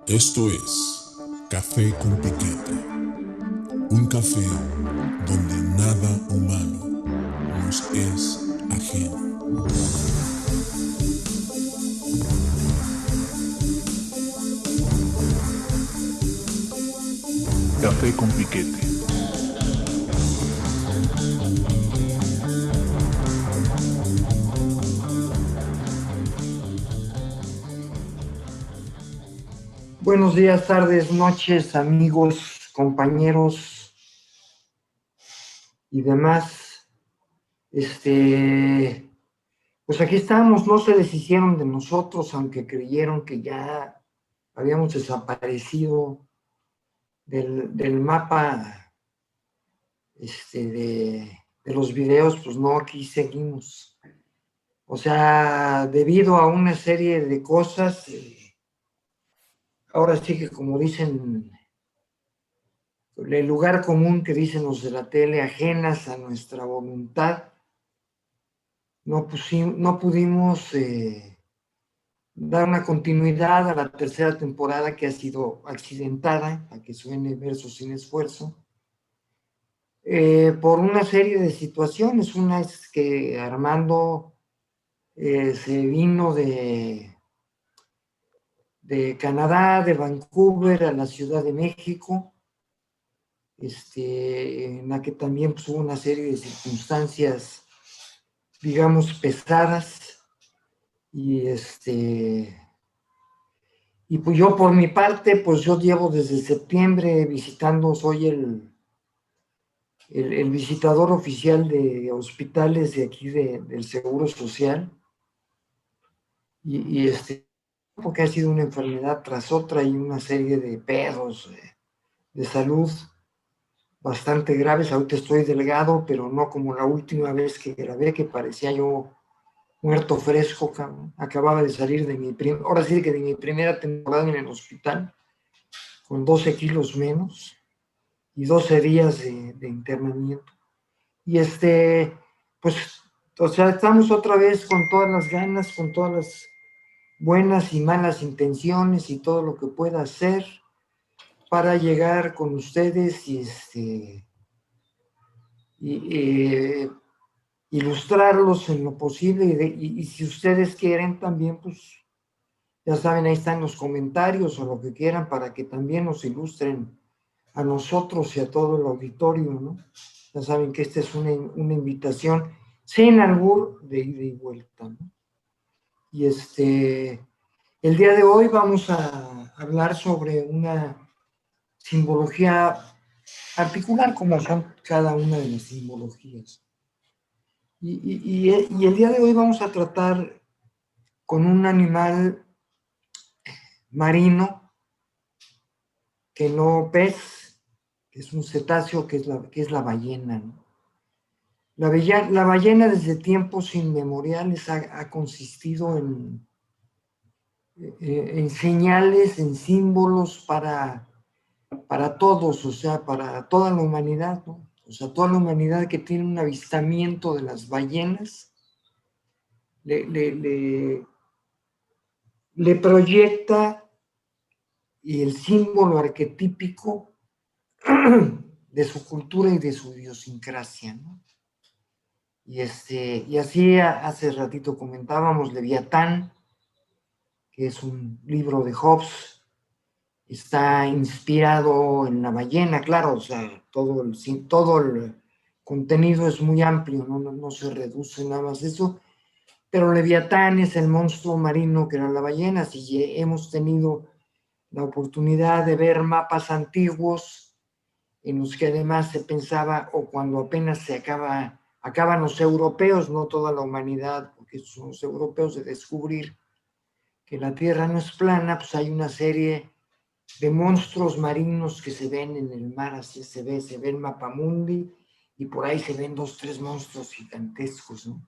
Esto es Café con Piquete, un café donde nada humano nos es ajeno. Café con Piquete. Buenos días, tardes, noches, amigos, compañeros y demás. Pues aquí estamos, no se deshicieron de nosotros, aunque creyeron que ya habíamos desaparecido del mapa de los videos. Pues no, aquí seguimos. O sea, debido a una serie de cosas, ahora sí que como dicen, el lugar común que dicen los de la tele, ajenas a nuestra voluntad, no pudimos dar una continuidad a la tercera temporada, que ha sido accidentada, a que suene Verso sin Esfuerzo, por una serie de situaciones. Una es que Armando se vino de Canadá, de Vancouver, a la Ciudad de México, en la que también pues, hubo una serie de circunstancias, digamos, pesadas. Y pues yo por mi parte, pues yo llevo desde septiembre visitando, soy el visitador oficial de hospitales de aquí del Seguro Social. Y porque ha sido una enfermedad tras otra y una serie de pedos de salud bastante graves. Ahorita estoy delgado, pero no como la última vez que grabé, que parecía yo muerto fresco, cabrón. Acababa de salir ahora sí que de mi primera temporada en el hospital, con 12 kilos menos y 12 días de internamiento. Y pues, o sea, estamos otra vez con todas las ganas, con todas las buenas y malas intenciones y todo lo que pueda hacer para llegar con ustedes y ilustrarlos en lo posible. Y si ustedes quieren también, pues ya saben, ahí están los comentarios o lo que quieran para que también nos ilustren a nosotros y a todo el auditorio, ¿no? Ya saben que esta es una invitación sin albur de ida y vuelta, ¿no? Y el día de hoy vamos a hablar sobre una simbología particular, como son cada una de las simbologías. Y el día de hoy vamos a tratar con un animal marino, que no pez, que es un cetáceo, que es la ballena, ¿no? La ballena desde tiempos inmemoriales ha consistido en señales, en símbolos para todos, o sea, para toda la humanidad, ¿no? O sea, toda la humanidad que tiene un avistamiento de las ballenas, le, le, le, le proyecta y el símbolo arquetípico de su cultura y de su idiosincrasia, ¿no? Y así hace ratito comentábamos Leviatán, que es un libro de Hobbes, está inspirado en la ballena, claro. O sea, todo el contenido es muy amplio, no se reduce nada más a eso, pero Leviatán es el monstruo marino que era la ballena. Si hemos tenido la oportunidad de ver mapas antiguos en los que además se pensaba, o cuando apenas acaban los europeos, no toda la humanidad, porque son los europeos, de descubrir que la Tierra no es plana, pues hay una serie de monstruos marinos que se ven en el mar. Así se ve el mapamundi, y por ahí se ven 2, 3 monstruos gigantescos, ¿no?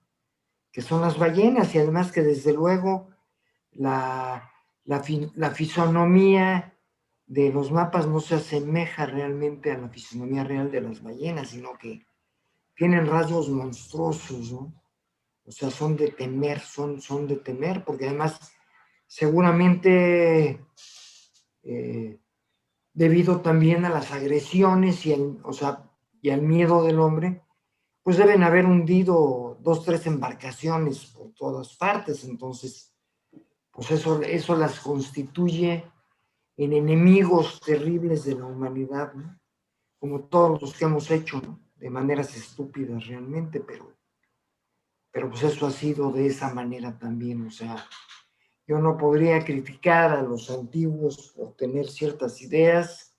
Que son las ballenas. Y además que desde luego la fisonomía de los mapas no se asemeja realmente a la fisonomía real de las ballenas, sino que tienen rasgos monstruosos, ¿no? O sea, son de temer, son de temer, porque además seguramente debido también a las agresiones y al miedo del hombre, pues deben haber hundido 2, 3 embarcaciones por todas partes. Entonces, pues eso las constituye en enemigos terribles de la humanidad, ¿no? Como todos los que hemos hecho, ¿no? De maneras estúpidas realmente, pero pues eso ha sido de esa manera también. O sea, yo no podría criticar a los antiguos por tener ciertas ideas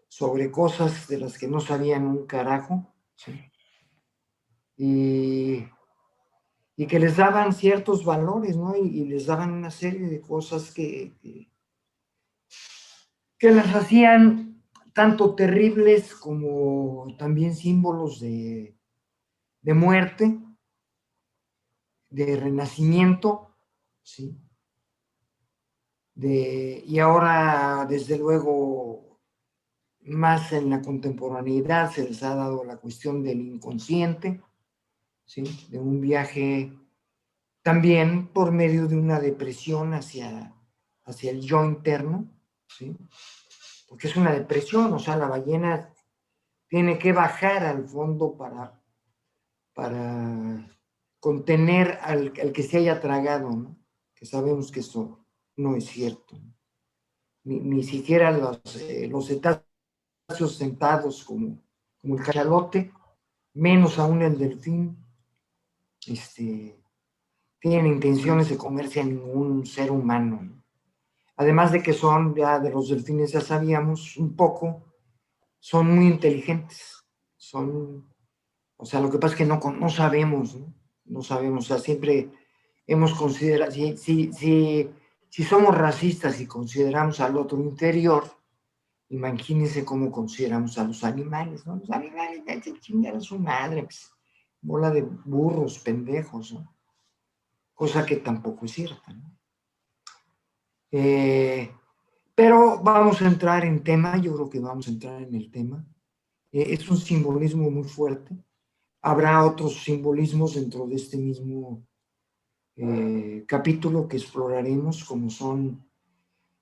sobre cosas de las que no sabían un carajo, ¿sí? Y que les daban ciertos valores, ¿no? Y les daban una serie de cosas que las hacían tanto terribles como también símbolos de muerte, de renacimiento, ¿sí? Y ahora, desde luego, más en la contemporaneidad se les ha dado la cuestión del inconsciente, ¿sí? De un viaje también por medio de una depresión hacia el yo interno, ¿sí? Porque es una depresión, o sea, la ballena tiene que bajar al fondo para contener al que se haya tragado, ¿no? Que sabemos que eso no es cierto. Ni siquiera los cetáceos sentados como el cachalote, menos aún el delfín, tienen intenciones de comerse a ningún ser humano, ¿no? Además de que ya de los delfines ya sabíamos un poco, son muy inteligentes, o sea, lo que pasa es que no sabemos, ¿no? No sabemos, o sea, siempre hemos considerado, si somos racistas y consideramos al otro inferior, imagínense cómo consideramos a los animales, ¿no? Los animales, se chingan a su madre, pues, bola de burros, pendejos, ¿no? Cosa que tampoco es cierta, ¿no? Pero vamos a entrar en tema, yo creo que vamos a entrar en el tema. Es un simbolismo muy fuerte. Habrá otros simbolismos dentro de este mismo capítulo que exploraremos, como son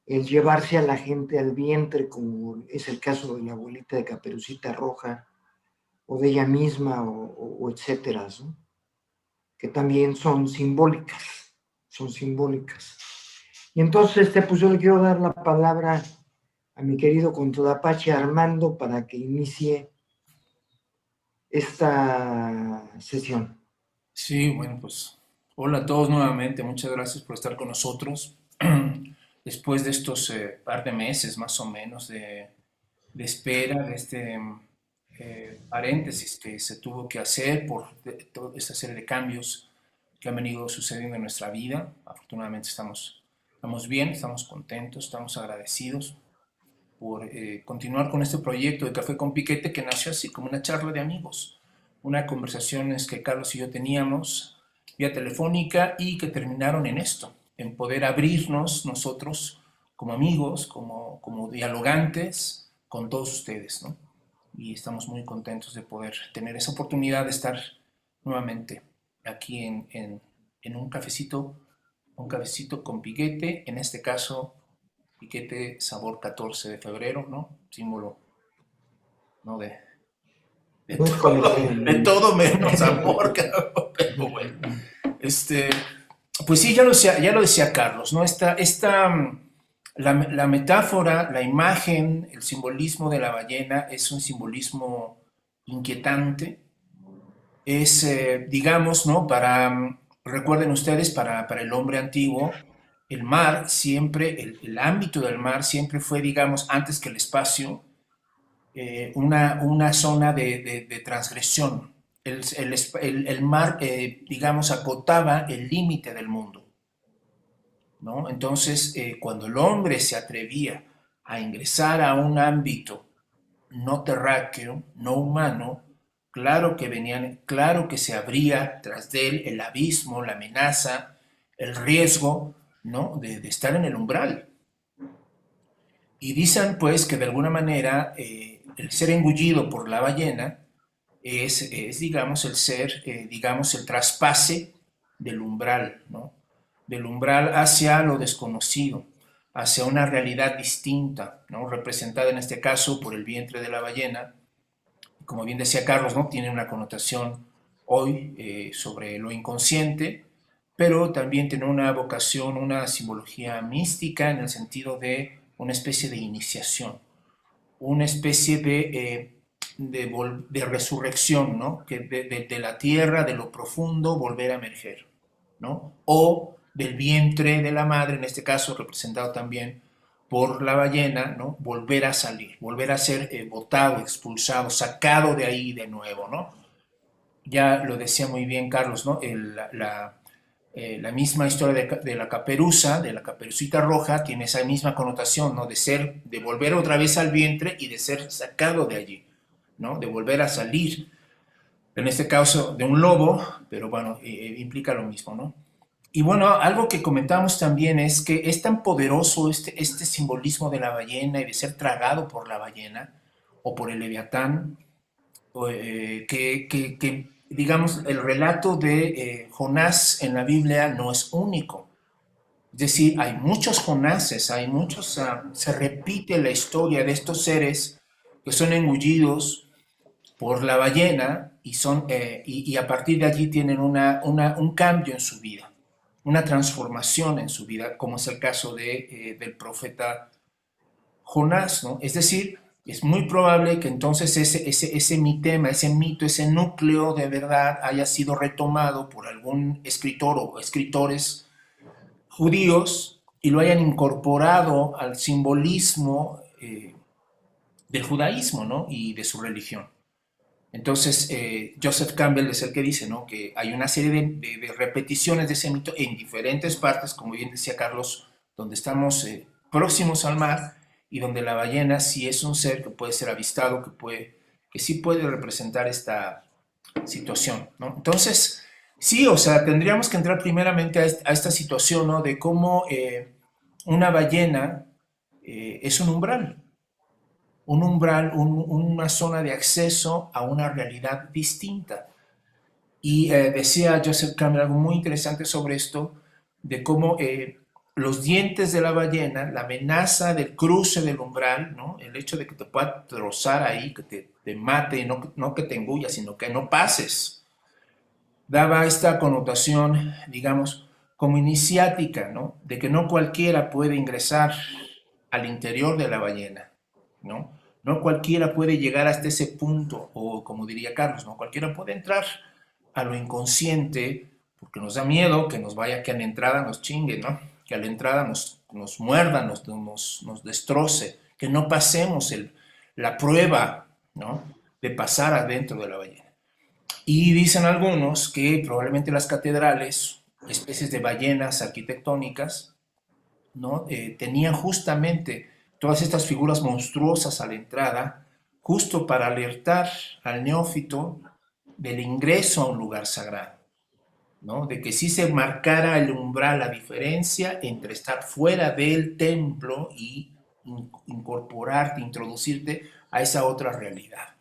el llevarse a la gente al vientre, como es el caso de la abuelita de Caperucita Roja, o de ella misma, o etcétera, ¿no? Que también son simbólicas, Y entonces, pues yo le quiero dar la palabra a mi querido Contodapache Armando para que inicie esta sesión. Sí, bueno, pues hola a todos nuevamente, muchas gracias por estar con nosotros. Después de estos par de meses más o menos de espera, de este paréntesis que se tuvo que hacer por toda esta serie de cambios que han venido sucediendo en nuestra vida. Afortunadamente estamos bien, estamos contentos, estamos agradecidos por continuar con este proyecto de Café con Piquete, que nació así como una charla de amigos, una conversaciones que Carlos y yo teníamos vía telefónica y que terminaron en esto, en poder abrirnos nosotros como amigos, como dialogantes con todos ustedes, ¿no? Y estamos muy contentos de poder tener esa oportunidad de estar nuevamente aquí en un cafecito con piquete, en este caso piquete sabor 14 de febrero, ¿no? Símbolo, ¿no? De todo menos amor, pero bueno. Pues sí, ya lo decía Carlos, ¿no? La metáfora, la imagen, el simbolismo de la ballena es un simbolismo inquietante. Es, digamos, ¿no? Recuerden ustedes, para el hombre antiguo, el mar siempre, el ámbito del mar siempre fue, digamos, antes que el espacio, una zona de transgresión. El mar, digamos, acotaba el límite del mundo, ¿no? Entonces, cuando el hombre se atrevía a ingresar a un ámbito no terráqueo, no humano, claro que se abría tras de él el abismo, la amenaza, el riesgo, ¿no? de estar en el umbral. Y dicen pues que de alguna manera el ser engullido por la ballena es digamos, digamos, el traspase del umbral, ¿no? Del umbral hacia lo desconocido, hacia una realidad distinta, ¿no? Representada en este caso por el vientre de la ballena. Como bien decía Carlos, ¿no? Tiene una connotación hoy sobre lo inconsciente, pero también tiene una vocación, una simbología mística en el sentido de una especie de iniciación, una especie de resurrección, ¿no? Que de la tierra, de lo profundo, volver a emerger, ¿no? O del vientre de la madre, en este caso representado también por la ballena, ¿no? Volver a salir, volver a ser botado, expulsado, sacado de ahí de nuevo, ¿no? Ya lo decía muy bien Carlos, ¿no? La misma historia de la caperuza, de la caperucita roja, tiene esa misma connotación, ¿no? De volver otra vez al vientre y de ser sacado de allí, ¿no? De volver a salir. En este caso de un lobo, pero bueno, implica lo mismo, ¿no? Y bueno, algo que comentamos también es que es tan poderoso este simbolismo de la ballena y de ser tragado por la ballena o por el leviatán, que, digamos, el relato de Jonás en la Biblia no es único. Es decir, hay muchos Jonases, hay muchos, se repite la historia de estos seres que son engullidos por la ballena y a partir de allí tienen un cambio en su vida, una transformación en su vida, como es el caso del profeta Jonás, ¿no? Es decir, es muy probable que entonces ese mitema, ese mito, ese núcleo de verdad haya sido retomado por algún escritor o escritores judíos y lo hayan incorporado al simbolismo del judaísmo, ¿no? Y de su religión. Entonces, Joseph Campbell es el que dice, ¿no? Que hay una serie de repeticiones de ese mito en diferentes partes, como bien decía Carlos, donde estamos próximos al mar y donde la ballena sí es un ser que puede ser avistado, que sí puede representar esta situación, ¿no? Entonces, sí, o sea, tendríamos que entrar primeramente a esta situación, ¿no? De cómo una ballena es un umbral, una zona de acceso a una realidad distinta. Y decía Joseph Campbell algo muy interesante sobre esto, de cómo los dientes de la ballena, la amenaza del cruce del umbral, ¿no? El hecho de que te pueda trozar ahí, que te mate, no que te engulla, sino que no pases, daba esta connotación, digamos, como iniciática, ¿no? De que no cualquiera puede ingresar al interior de la ballena, ¿no? No cualquiera puede llegar hasta ese punto, o como diría Carlos, no cualquiera puede entrar a lo inconsciente, porque nos da miedo que nos vaya, que a la entrada nos chingue, ¿no? Que a la entrada nos muerda, nos destroce, que no pasemos la prueba, ¿no? De pasar adentro de la ballena. Y dicen algunos que probablemente las catedrales, especies de ballenas arquitectónicas, ¿no? Tenían justamente todas estas figuras monstruosas a la entrada, justo para alertar al neófito del ingreso a un lugar sagrado, ¿no? De que sí se marcara el umbral, la diferencia entre estar fuera del templo y incorporarte, introducirte a esa otra realidad,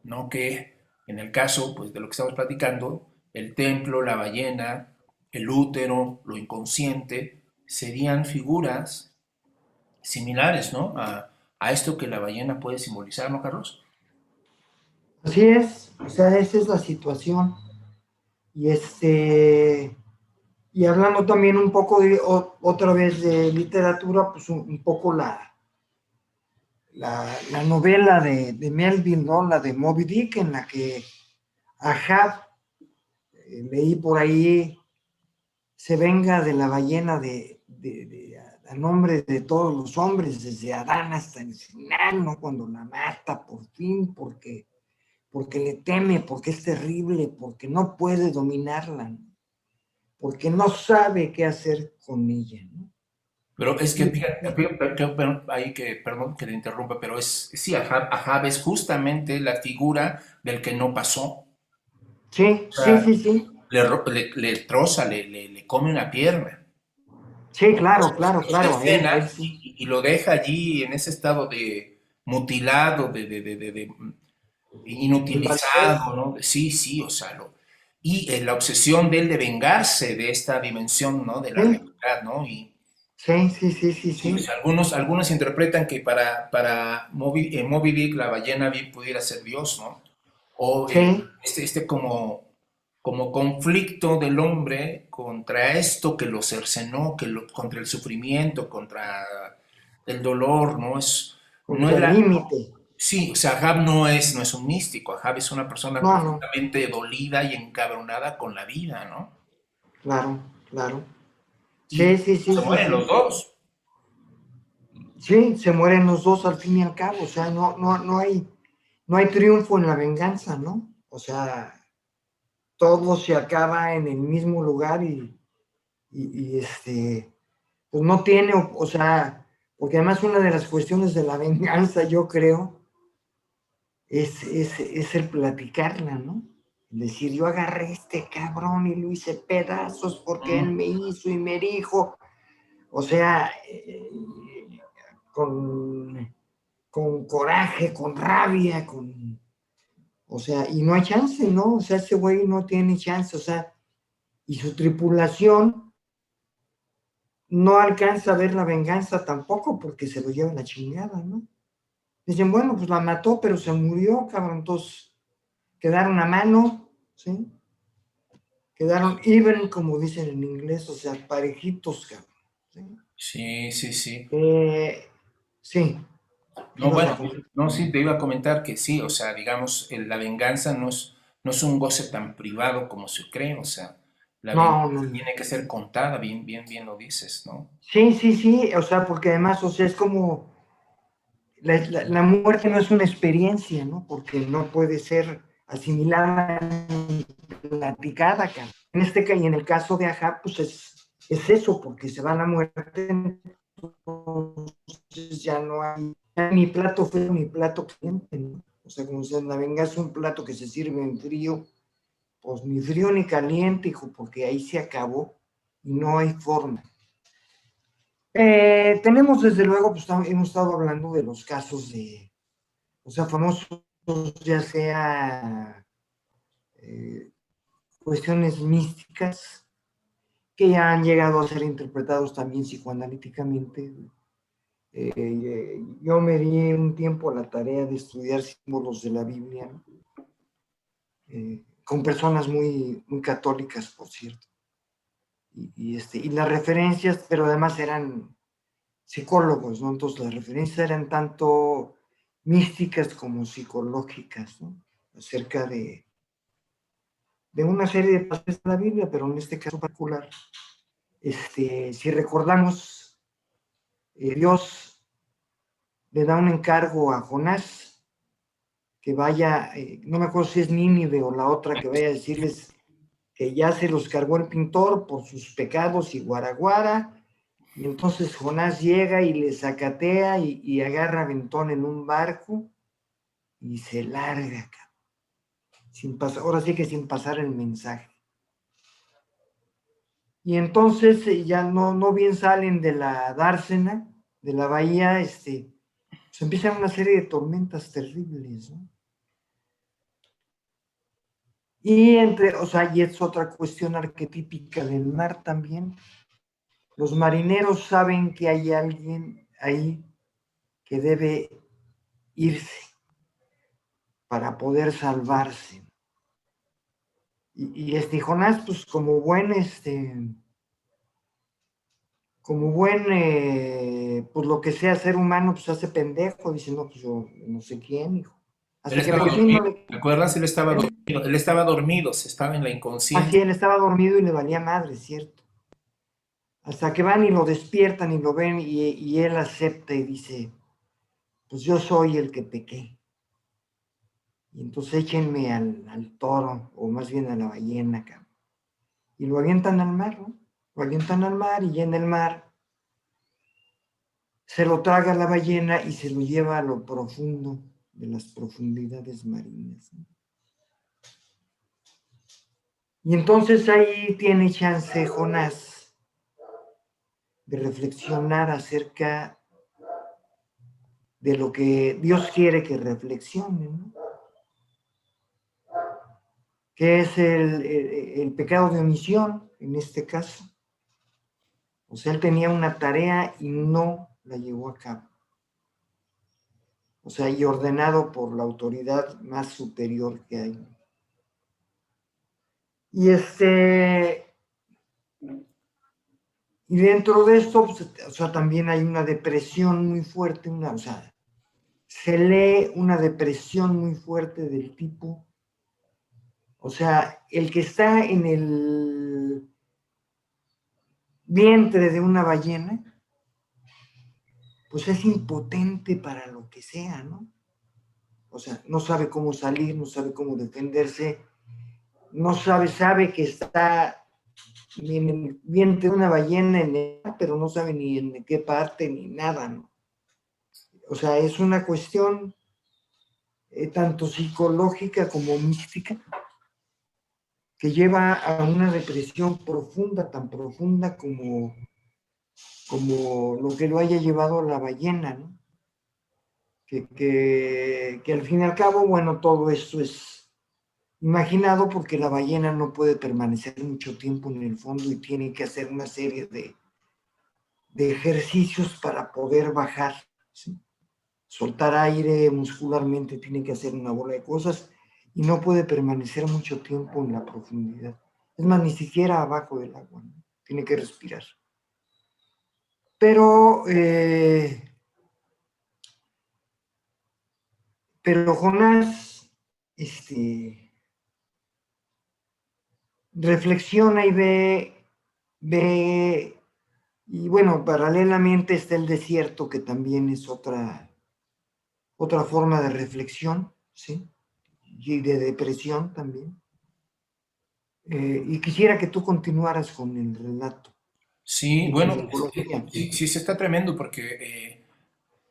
¿no? Que en el caso, pues, de lo que estamos platicando, el templo, la ballena, el útero, lo inconsciente, serían figuras similares, ¿no? A esto que la ballena puede simbolizar, ¿no, Carlos? Así es, o sea, esa es la situación. Y y hablando también un poco otra vez de literatura, pues un poco la novela de Melville, ¿no? La de Moby Dick, en la que Ahab, leí por ahí, se venga de la ballena a nombre de todos los hombres, desde Adán hasta el final, ¿no? Cuando la mata por fin, porque le teme, porque es terrible, porque no puede dominarla, ¿no? Porque no sabe qué hacer con ella, ¿no? Pero es que, perdón que te interrumpa, pero sí, Ahab es justamente la figura del que no pasó. Sí, O sea, sí. Le troza, le come una pierna. Sí, claro. Escena, y lo deja allí en ese estado de mutilado, de inutilizado, ¿no? Sí, o sea, y la obsesión de él de vengarse de esta dimensión, ¿no? De la realidad, ¿no? Sí, sí, sí, sí, Sí, o sí. sea, algunos interpretan que para Moby Dick, la ballena bien pudiera ser Dios, ¿no? O Sí, como conflicto del hombre contra esto que lo cercenó, contra el sufrimiento, contra el dolor, ¿no? No contra es el la, límite. sí, o sea, Ahab no es un místico, Ahab es una persona No, no, profundamente dolida y encabronada con la vida, ¿no? claro, claro. Y Sí, sí, sí, se sí, mueren los sí. dos. Sí, se mueren los dos al fin y al cabo, o sea, no hay triunfo en la venganza, ¿no? O sea, todo se acaba en el mismo lugar y pues no tiene, o sea, porque además una de las cuestiones de la venganza, yo creo, es el platicarla, ¿no? Decir, yo agarré a este cabrón y lo hice pedazos porque él Mm. me hizo y me dijo, o sea, con, con coraje, con rabia, o sea, y no hay chance, ¿no? O sea, ese güey no tiene chance, o sea, y su tripulación no alcanza a ver la venganza tampoco porque se lo lleva la chingada, ¿no? Dicen, bueno, pues la mató, pero se murió, cabrón, entonces quedaron a mano, ¿sí? Quedaron even, como dicen en inglés, o sea, parejitos, cabrón, ¿sí? Sí, sí, sí. Eh, sí, ¿qué No, ibas bueno, a comentar? no, sí, te iba a comentar que sí, o sea, digamos, la venganza no es un goce tan privado como se cree, o sea, la No, venganza no, no. tiene que ser contada, bien, bien, bien lo dices, ¿no? Sí, sí, sí, o sea, porque además, o sea, es como la muerte no es una experiencia, ¿no? Porque no puede ser asimilada ni platicada, cabrón. En este caso, y en el caso de Ajá, pues es eso, porque se va la muerte, entonces ya no hay ni plato frío ni plato caliente, ¿no? O sea, como si la venganza es un plato que se sirve en frío, pues ni frío ni caliente, hijo, porque ahí se acabó y no hay forma. Tenemos desde luego, pues hemos estado hablando de los casos de, o sea, famosos, ya sea cuestiones místicas que ya han llegado a ser interpretados también psicoanalíticamente. Yo me di un tiempo a la tarea de estudiar símbolos de la Biblia, ¿no? Con personas muy, muy católicas, por cierto. Y las referencias, pero además eran psicólogos, ¿no? Entonces las referencias eran tanto místicas como psicológicas, ¿no? Acerca de una serie de pasajes de la Biblia, pero en este caso particular, si recordamos, Dios le da un encargo a Jonás que vaya, no me acuerdo si es Nínive o la otra, que vaya a decirles que ya se los cargó el pintor por sus pecados y guaraguara, y entonces Jonás llega y le sacatea y agarra aventón en un barco y se larga, sin pasar, ahora sí que sin pasar el mensaje. Y entonces ya no bien salen de la dársena, de la bahía, pues empiezan una serie de tormentas terribles, ¿no? O sea, y es otra cuestión arquetípica del mar también. Los marineros saben que hay alguien ahí que debe irse para poder salvarse. Y Jonás, pues como buen, pues lo que sea ser humano, pues hace pendejo, dice, no, pues yo no sé quién, hijo. Él Hasta que estaba por fin dormido, no le... ¿te acuerdas? Él estaba dormido, se estaba en la Así inconsciencia. él estaba dormido y le valía madre, ¿cierto? Hasta que van y lo despiertan y lo ven y él acepta y dice, pues yo soy el que pequé. Y entonces échenme al toro, o más bien a la ballena, cabrón. Y lo avientan al mar, ¿no? Lo avientan al mar y ya en el mar se lo traga la ballena y se lo lleva a lo profundo de las profundidades marinas, ¿no? Y entonces ahí tiene chance Jonás de reflexionar acerca de lo que Dios quiere que reflexione, ¿no? Que es el pecado de omisión, en este caso, O sea, él tenía una tarea y no la llevó a cabo. O sea, y ordenado por la autoridad más superior que hay. Y y dentro de esto, pues, o sea, también hay una depresión muy fuerte, o sea, se lee una depresión muy fuerte del tipo, o sea, el que está en el vientre de una ballena, pues es impotente para lo que sea, ¿no? O sea, no sabe cómo salir, no sabe cómo defenderse, no sabe que está en el vientre de una ballena, pero no sabe ni en qué parte ni nada, ¿no? O sea, es una cuestión tanto psicológica como mística que lleva a una depresión profunda, tan profunda como lo que lo haya llevado a la ballena, ¿no? Que al fin y al cabo, bueno, todo esto es imaginado porque la ballena no puede permanecer mucho tiempo en el fondo y tiene que hacer una serie de ejercicios para poder bajar, ¿sí? Soltar aire muscularmente, tiene que hacer una bola de cosas y no puede permanecer mucho tiempo en la profundidad. Es más, ni siquiera abajo del agua, ¿no? Tiene que respirar. Pero, pero Jonás reflexiona y ve, y bueno, paralelamente está el desierto, que también es otra forma de reflexión, ¿sí? Y de depresión también. Y quisiera que tú continuaras con el relato Sí, de la bueno, psicología. sí, sí, sí está tremendo porque,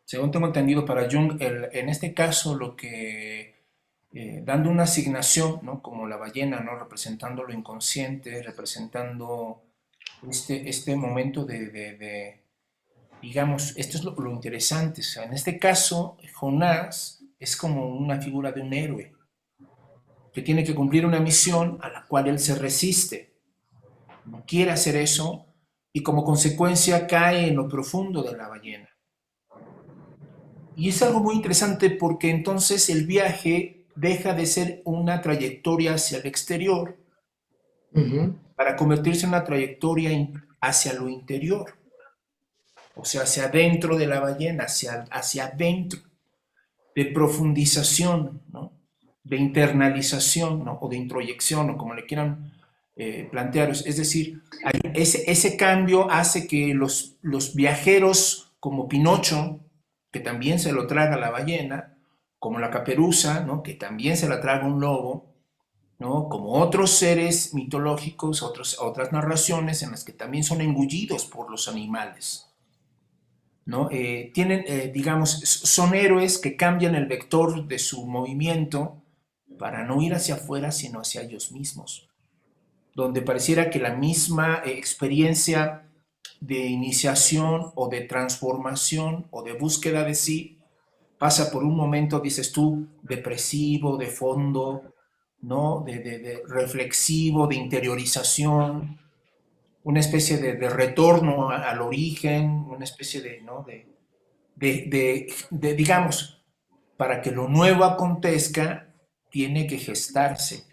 según tengo entendido para Jung, en este caso lo que, dando una asignación, ¿no? Como la ballena, ¿no? Representando lo inconsciente, representando este momento digamos, esto es lo interesante, o sea, en este caso, Jonás es como una figura de un héroe que tiene que cumplir una misión a la cual él se resiste, no quiere hacer eso y como consecuencia cae en lo profundo de la ballena. Y es algo muy interesante porque entonces el viaje deja de ser una trayectoria hacia el exterior para convertirse en una trayectoria hacia lo interior, o sea, hacia adentro de la ballena, hacia adentro, de profundización, ¿no? De internalización, ¿no? O de introyección, o como le quieran plantear. Es decir, ese cambio hace que los viajeros como Pinocho, que también se lo traga la ballena, como la caperuza, ¿no? Que también se la traga un lobo, ¿no? Como otros seres mitológicos, otras narraciones en las que también son engullidos por los animales, ¿no? Tienen, digamos, son héroes que cambian el vector de su movimiento para no ir hacia afuera, sino hacia ellos mismos, donde pareciera que la misma experiencia de iniciación o de transformación o de búsqueda de sí pasa por un momento, dices tú, depresivo, de fondo, ¿no? De reflexivo, de interiorización, una especie de retorno al origen, una especie de, ¿no? Digamos, para que lo nuevo acontezca, tiene que gestarse,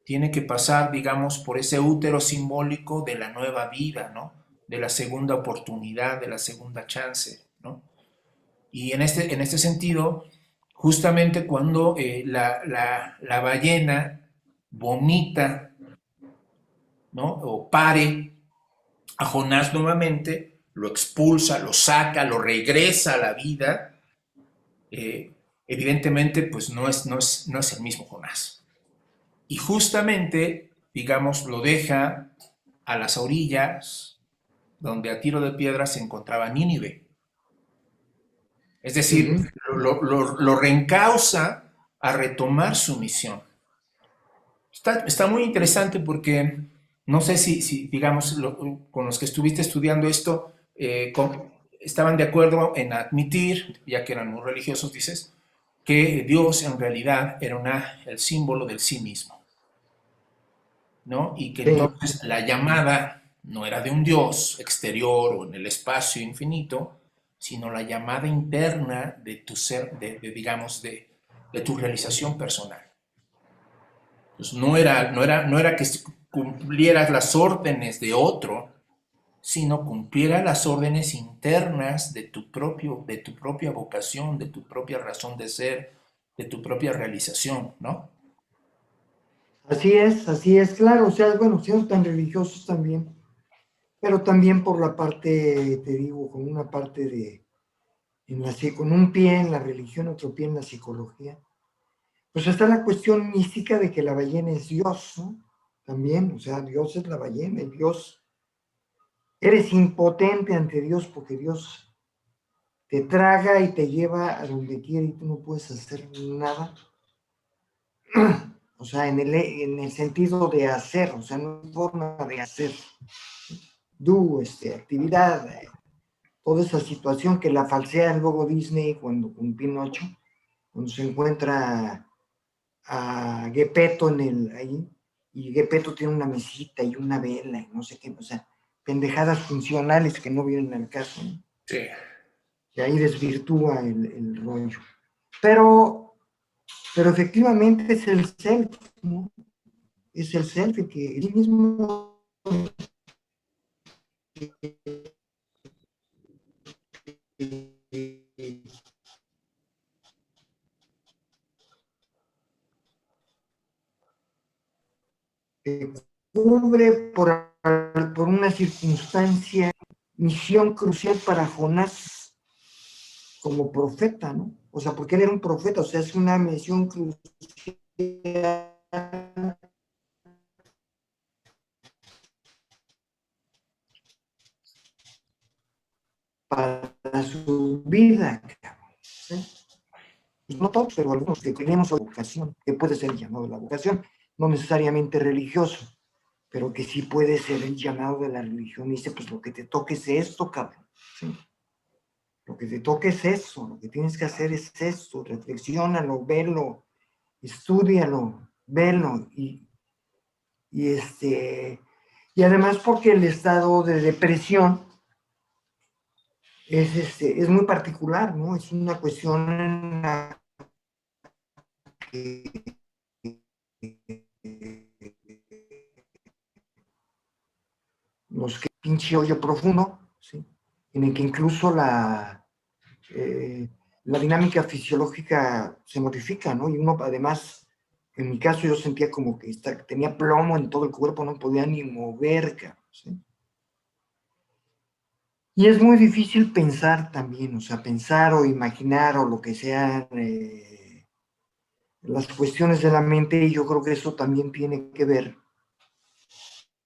tiene que pasar, digamos, por ese útero simbólico de la nueva vida, ¿no? De la segunda oportunidad, de la segunda chance, ¿no? Y en este sentido, justamente cuando la ballena vomita, ¿no? O pare a Jonás nuevamente, lo expulsa, lo saca, lo regresa a la vida, eh, evidentemente pues no es el mismo Jonás. Y justamente, digamos, lo deja a las orillas donde a tiro de piedra se encontraba Nínive. Es decir, lo reencausa a retomar su misión. Está muy interesante porque no sé si digamos, con los que estuviste estudiando esto, estaban de acuerdo en admitir, ya que eran muy religiosos, dices, que Dios en realidad era el símbolo del sí mismo, ¿no? Y que Sí. entonces la llamada, no era de un Dios exterior o en el espacio infinito, sino la llamada interna de tu ser, digamos, de tu realización personal. Pues no era que cumplieras las órdenes de otro, sino cumpliera las órdenes internas de tu propia vocación, de tu propia razón de ser, de tu propia realización, ¿no? así es, claro, o sea, bueno, siendo tan religiosos también, pero también por la parte, te digo, con una parte con un pie en la religión, otro pie en la psicología. Pues está la cuestión mística de que la ballena es Dios, ¿no? También, o sea, Dios es la ballena, el Dios. Eres impotente ante Dios porque Dios te traga y te lleva a donde quiere y tú no puedes hacer nada. O sea, en el sentido de hacer, o sea, no hay forma de hacer. Actividad, toda esa situación que la falsea luego Disney con Pinocho, cuando se encuentra a Gepetto ahí, y Gepetto tiene una mesita y una vela y no sé qué, o sea, pendejadas funcionales que no vienen al caso, ¿no? Sí. Y ahí desvirtúa el rollo. Pero efectivamente es el self, ¿no? Es el self el que él mismo cubre por una circunstancia, misión crucial para Jonás como profeta, ¿no? O sea, porque él era un profeta, o sea, es una misión crucial para su vida, ¿sí? Pues no todos, pero algunos que tenemos vocación, que puede ser el llamado de la vocación, no necesariamente religioso, pero que sí puede ser el llamado de la religión. Dice, pues lo que te toque es esto, cabrón. ¿Sí? Lo que te toque es eso, lo que tienes que hacer es esto, reflexiónalo, velo, estúdialo, velo, y y además porque el estado de depresión es muy particular, ¿no? Es una cuestión en la que los que pinche hoyo profundo, ¿sí? En el que incluso la dinámica fisiológica se modifica, ¿no? Y uno además, en mi caso yo sentía como que tenía plomo en todo el cuerpo, no podía ni mover, ¿sí? Y es muy difícil pensar también, o sea, pensar o imaginar o lo que sea, las cuestiones de la mente, y yo creo que eso también tiene que ver.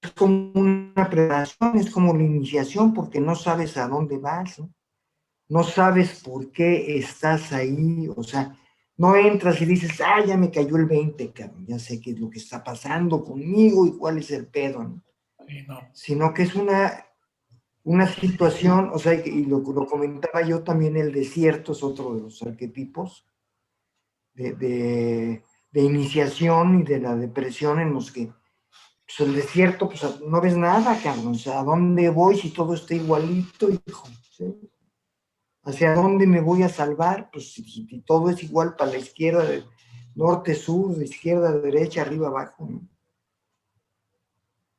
Es como una preparación, es como la iniciación, porque no sabes a dónde vas, ¿no? No sabes por qué estás ahí, o sea, no entras y dices, ya me cayó el 20, cabrón, ya sé qué es lo que está pasando conmigo y cuál es el pedo, ¿no? Sí, no. Sino que es una situación, o sea, y lo comentaba yo también, el desierto es otro de los arquetipos de iniciación y de la depresión en los que, pues el desierto, pues no ves nada, cabrón, o sea, ¿a dónde voy si todo está igualito, hijo? ¿Sí? ¿Hacia dónde me voy a salvar? Pues si todo es igual para la izquierda, norte, sur, de izquierda, a derecha, arriba, abajo, ¿no?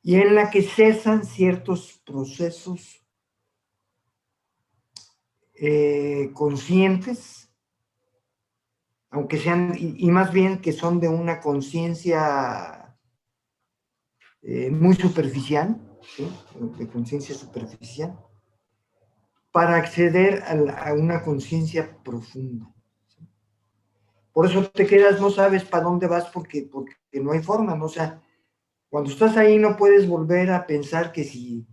Y en la que cesan ciertos procesos conscientes, aunque sean, y más bien que son de una conciencia muy superficial, ¿sí? De conciencia superficial, para acceder a una conciencia profunda. Por eso te quedas, no sabes para dónde vas porque no hay forma, ¿no? O sea, cuando estás ahí no puedes volver a pensar que si,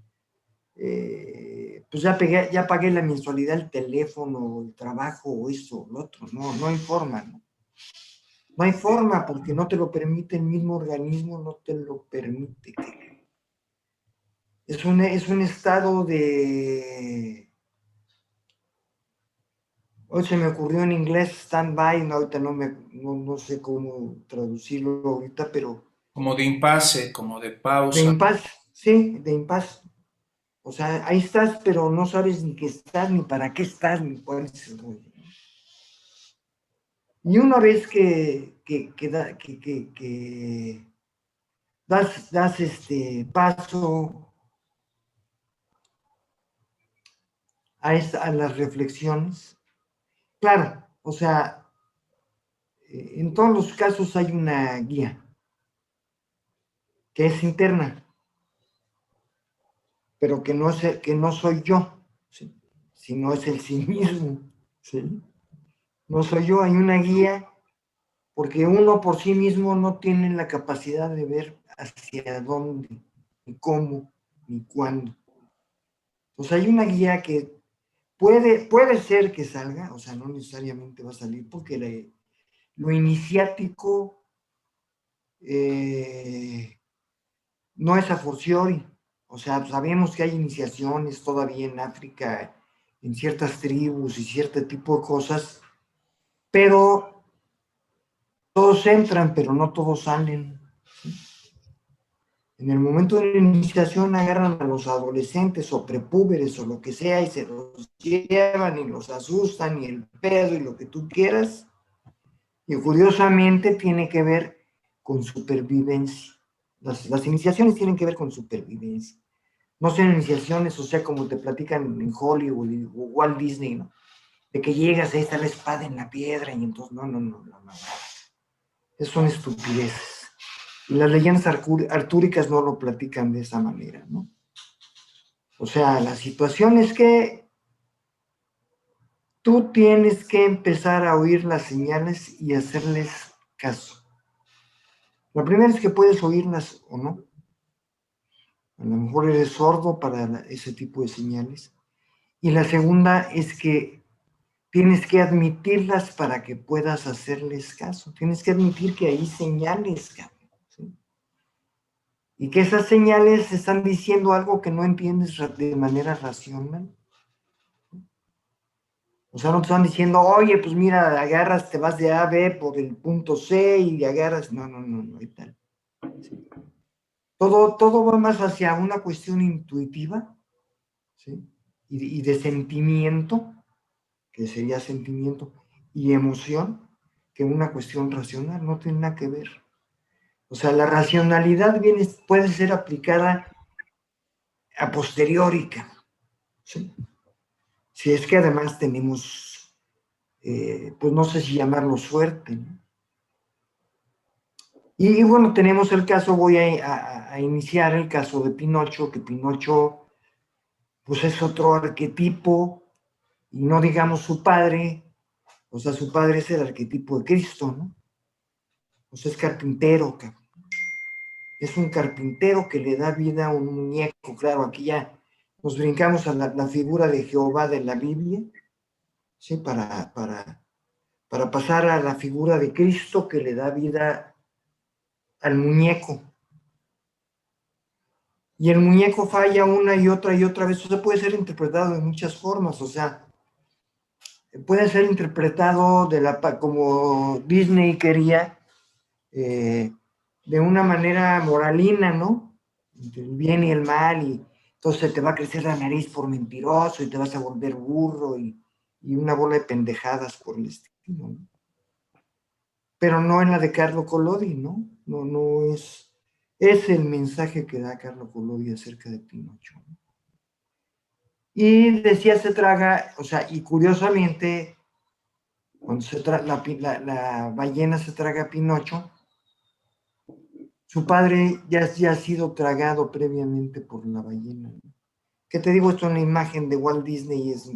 pues ya pagué la mensualidad del teléfono, el trabajo, o eso, lo otro, no hay forma, ¿no? No hay forma porque no te lo permite el mismo organismo, no te lo permite. Es un estado de... Hoy se me ocurrió en inglés stand-by, no, ahorita no sé cómo traducirlo ahorita, pero Como de impasse, como de de pausa. impas, sí, de impas. O sea, ahí estás, pero no sabes ni qué estás, ni para qué estás, ni cuál es el rollo. Y una vez que das paso a las reflexiones, claro, o sea, en todos los casos hay una guía que es interna, pero que no soy yo, ¿sí? Sino es el sí mismo, ¿sí? No soy yo, hay una guía, porque uno por sí mismo no tiene la capacidad de ver hacia dónde, ni cómo, ni cuándo. Pues hay una guía que puede ser que salga, o sea, no necesariamente va a salir, porque lo iniciático no es a fortiori. O sea, sabemos que hay iniciaciones todavía en África, en ciertas tribus y cierto tipo de cosas, pero todos entran, pero no todos salen. En el momento de la iniciación agarran a los adolescentes o prepúberes o lo que sea y se los llevan y los asustan y el pedo y lo que tú quieras. Y curiosamente tiene que ver con supervivencia. Las iniciaciones tienen que ver con supervivencia. No son iniciaciones, o sea, como te platican en Hollywood o Walt Disney, ¿no? De que llegas, ahí está la espada en la piedra y entonces, no. Eso son estupideces. Y las leyendas artúricas no lo platican de esa manera, ¿no? O sea, la situación es que tú tienes que empezar a oír las señales y hacerles caso. La primera es que puedes oírlas o no. A lo mejor eres sordo para ese tipo de señales. Y la segunda es que tienes que admitirlas para que puedas hacerles caso. Tienes que admitir que hay señales, cabrón, ¿sí? Y que esas señales están diciendo algo que no entiendes de manera racional. O sea, no te están diciendo, oye, pues mira, agarras, te vas de A a B por el punto C y agarras. No, y tal. ¿Sí? Todo va más hacia una cuestión intuitiva, ¿sí? Y de sentimiento, que sería sentimiento, y emoción, que una cuestión racional, no tiene nada que ver. O sea, la racionalidad puede ser aplicada a posteriori, ¿sí? Si es que además tenemos, pues no sé si llamarlo suerte, ¿no? Y bueno, tenemos el caso, voy a iniciar el caso de Pinocho, que Pinocho, pues es otro arquetipo, y no digamos su padre, o sea, su padre es el arquetipo de Cristo, ¿no? O sea, es carpintero, cabrón. Es un carpintero que le da vida a un muñeco, claro, aquí ya nos brincamos a la figura de Jehová de la Biblia, ¿sí? Para pasar a la figura de Cristo que le da vida al muñeco. Y el muñeco falla una y otra vez, o sea, puede ser interpretado de muchas formas, o sea, puede ser interpretado como Disney quería, de una manera moralina, ¿no? Entre el bien y el mal, y entonces te va a crecer la nariz por mentiroso y te vas a volver burro y una bola de pendejadas por el estilo, ¿no? Pero no en la de Carlo Collodi, ¿no? No es el mensaje que da Carlo Collodi acerca de Pinocho, ¿no? Y decía se traga, o sea, y curiosamente, cuando la ballena se traga a Pinocho, su padre ya ha sido tragado previamente por la ballena. ¿Qué te digo? Esto es una imagen de Walt Disney, es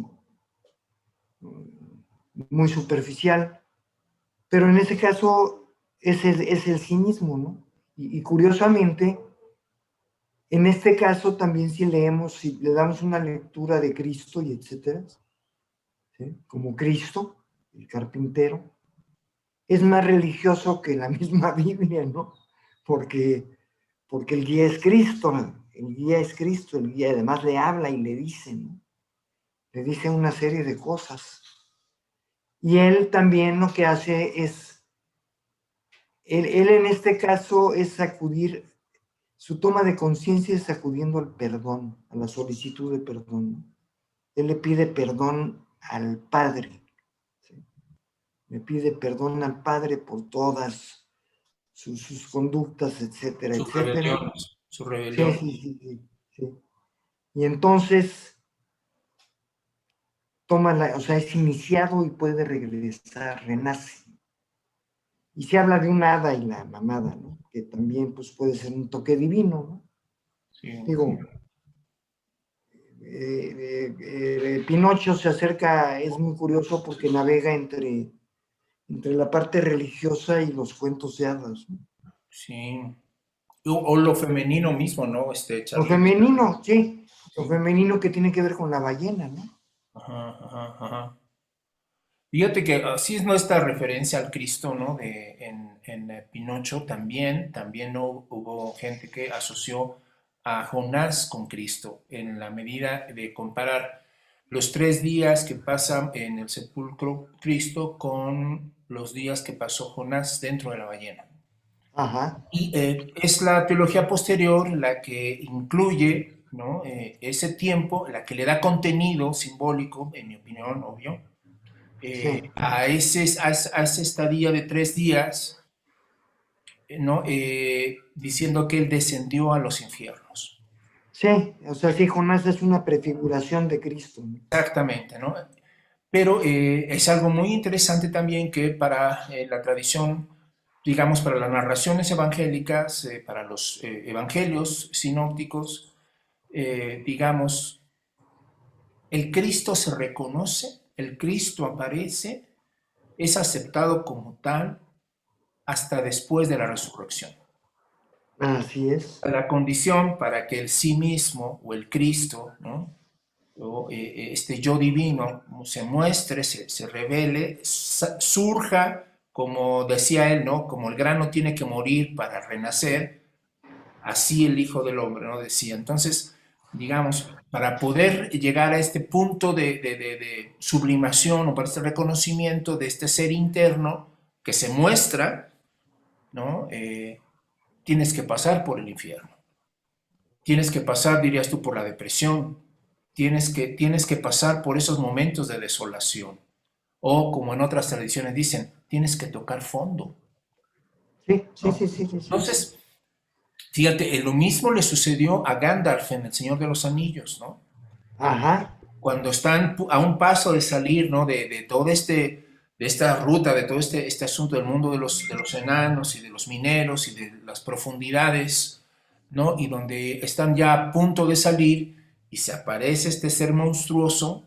muy superficial, pero en ese caso es el cinismo, ¿no? Y curiosamente, en este caso también si leemos, si le damos una lectura de Cristo y etcétera, ¿sí? Como Cristo, el carpintero, es más religioso que la misma Biblia, ¿no? Porque el guía es Cristo, el guía es Cristo, el guía además le habla y le dice, ¿no? Le dice una serie de cosas. Y él también lo que hace es, él en este caso es sacudir su toma de conciencia es acudiendo al perdón, a la solicitud de perdón. Él le pide perdón al Padre, ¿sí? Le pide perdón al Padre por todas sus conductas, etcétera, Sus etcétera. rebeliones, su Sí, rebelión. sí. Y entonces o sea, es iniciado y puede regresar, renace. Y se habla de un hada y la mamada, ¿no? Que también pues, puede ser un toque divino, ¿no? Sí. Digo, Pinocho se acerca, es muy curioso porque navega entre la parte religiosa y los cuentos de hadas, ¿no? Sí. O lo femenino mismo, ¿no? Lo Charlie. femenino, sí, lo Sí. femenino que tiene que ver con la ballena, ¿no? Ajá. Fíjate que así es nuestra referencia al Cristo, ¿no? En Pinocho también ¿no? Hubo gente que asoció a Jonás con Cristo en la medida de comparar los 3 días que pasa en el sepulcro Cristo con los días que pasó Jonás dentro de la ballena. Ajá, Y es la teología posterior la que incluye, ¿no? Ese tiempo, la que le da contenido simbólico, en mi opinión, obvio, sí. a esa estadía de 3 días, ¿no? Diciendo que él descendió a los infiernos. Sí, o sea, sí, Jonás es una prefiguración de Cristo, ¿no? Exactamente, ¿no? Pero es algo muy interesante también que para la tradición, digamos, para las narraciones evangélicas, para los evangelios sinópticos, digamos, el Cristo se reconoce, el Cristo aparece, es aceptado como tal hasta después de la resurrección. Así es. La condición para que el sí mismo o el Cristo, ¿no? O, este yo divino se muestre, se revele, surja, como decía él, ¿no? Como el grano tiene que morir para renacer, así el Hijo del Hombre, ¿no? Decía. Entonces, digamos, para poder llegar a este punto de sublimación o para este reconocimiento de este ser interno que se muestra, ¿no? Tienes que pasar por el infierno. Tienes que pasar, dirías tú, por la depresión. Tienes que pasar por esos momentos de desolación. O, como en otras tradiciones dicen, tienes que tocar fondo, ¿no? Sí. Entonces, fíjate, lo mismo le sucedió a Gandalf en El Señor de los Anillos, ¿no? Ajá, Cuando están a un paso de salir, ¿no? De todo de esta ruta, de todo este asunto del mundo de los enanos y de los mineros y de las profundidades, ¿no? Y donde están ya a punto de salir y se aparece este ser monstruoso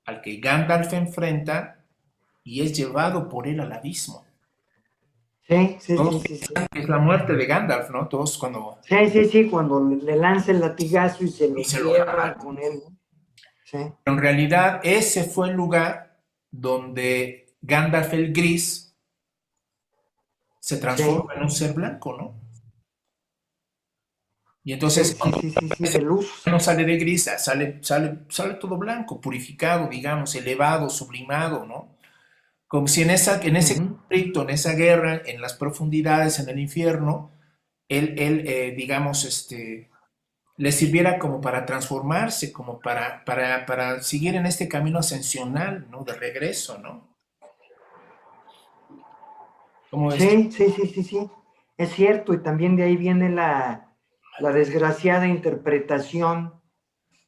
al que Gandalf enfrenta y es llevado por él al abismo. Todos sí. piensan que es la muerte de Gandalf, ¿no? Todos cuando... Sí, cuando le lanza el latigazo y se Y lo se lo lleva con él, ¿no? Sí, En realidad, ese fue el lugar donde Gandalf el Gris se sí, transforma en un ser blanco, ¿no? Y entonces, cuando de luz. no sale de gris, sale todo blanco, purificado, digamos, elevado, sublimado, ¿no? Como si en ese Ujú. conflicto, en esa guerra, en las profundidades, en el infierno, él digamos, le sirviera como para transformarse, como para seguir en este camino ascensional, ¿no? De regreso, ¿no? ¿Cómo es? Sí. Es cierto, y también de ahí viene la desgraciada interpretación